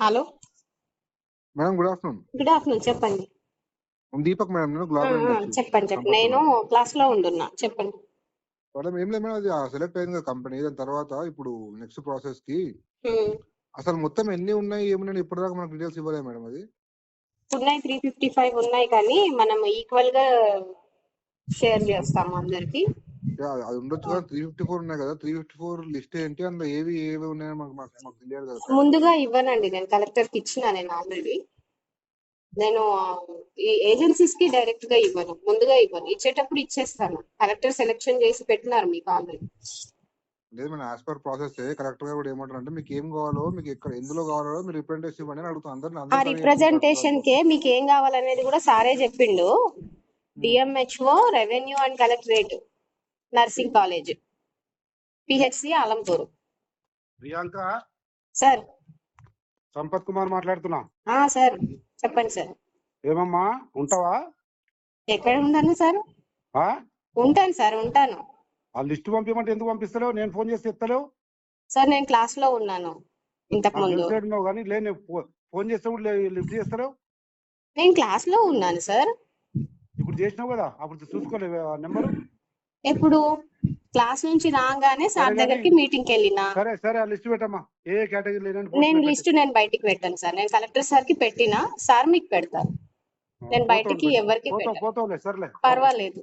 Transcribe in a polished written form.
Hello madam good afternoon. Good afternoon చెప్పండి. Deepak madam, నేను global industries చెప్పండి నేను క్లాస్ లో ఉంటున్నా చెప్పండి. మేడం ఏం లేదు మేడం, అది సెలెక్ట్ అయింది కదా కంపెనీ. దాని తర్వాత ఇప్పుడు నెక్స్ట్ ప్రాసెస్ కి అసలు మొత్తం ఎన్ని ఉన్నాయి ఏమున్నాయి ఇప్పటిదాకా మనకు డీటెయిల్స్ ఇవ్వలేదు మేడం. అది ఉన్నాయి 355 ఉన్నాయి, కానీ మనం ఈక్వల్ గా షేర్ చేస్తాము అందరికి. అది ఉండొచ్చు కదా. 354 ఉన్నాయి కదా, 354 లిస్ట్ ఏంటి, అందులో ఏవి ఉన్నాయో మాకు తెలియదు కదా. ముందుగా ఇవ్వనండి, నేను కలెక్టర్ కి ఇచ్చిన. నేను ఆల్రెడీ నేను ఈ ఏజెన్సీస్ కి డైరెక్ట్ గా ఇవ్వను, ముందుగా ఇవ్వను. ఇచ్చేటప్పుడు ఇచ్చేస్తాను. కలెక్టర్ సెలెక్షన్ చేసి పెట్టినారు మీకు ఆల్రెడీ. లేదు madam, as per process correct గా కూడా ఏమంటారు అంటే, మీకు ఏం కావాలో, మీకు ఎక్కడ ఎందులో కావాలో మీరు రిప్రజెంటేషన్ ఇవ్వండి అని అడుగుతాం ఆ రిప్రజెంటేషన్ కే మీకు ఏం కావాలనేది కూడా సారే చెప్పిండు. DMHO, revenue and collectorate, nursing college, PHC Alampur. Priyanka sir. Sampath Kumar మాట్లాడుతున్నా. సార్ చెప్పండి సార్. ఏమమ్మా ఉంటావా? ఎక్కడ ఉంటాను సార్? ఉంటాను సార్, ఉంటాను. ఆ లిస్ట్ పంపించమంటే ఎందుకు పంపిస్తలేవు? నేను ఫోన్ చేసి చెప్తలేవు సార్. నేను క్లాస్ లో ఉన్నాను ఇంతకు ముందు. కానీ లేదు, ఫోన్ చేస్తే లిఫ్ట్ చేస్తలేవు. నేను క్లాస్ లో ఉన్నాను సార్. ఇప్పుడు చేసినావు కదా, అప్పుడు చూసుకోలేవు నెంబరు. ఎప్పుడు క్లాస్ నుంచి రాగానే సార్ దగ్గరికి మీటింగ్ కి వెళ్ళినా. సరే సరే, ఆ లిస్ట్ పెట్టమ్మా. ఏ కేటగిరీ నేను లిస్ట్ బయటికి పెట్టాను సార్. నేను కలెక్టర్ సార్ కి పెట్టినా, సార్ మీకు పెడతారు. నేను బయటికి ఎవరికి పోతావులే, సర్లే పర్వాలేదు.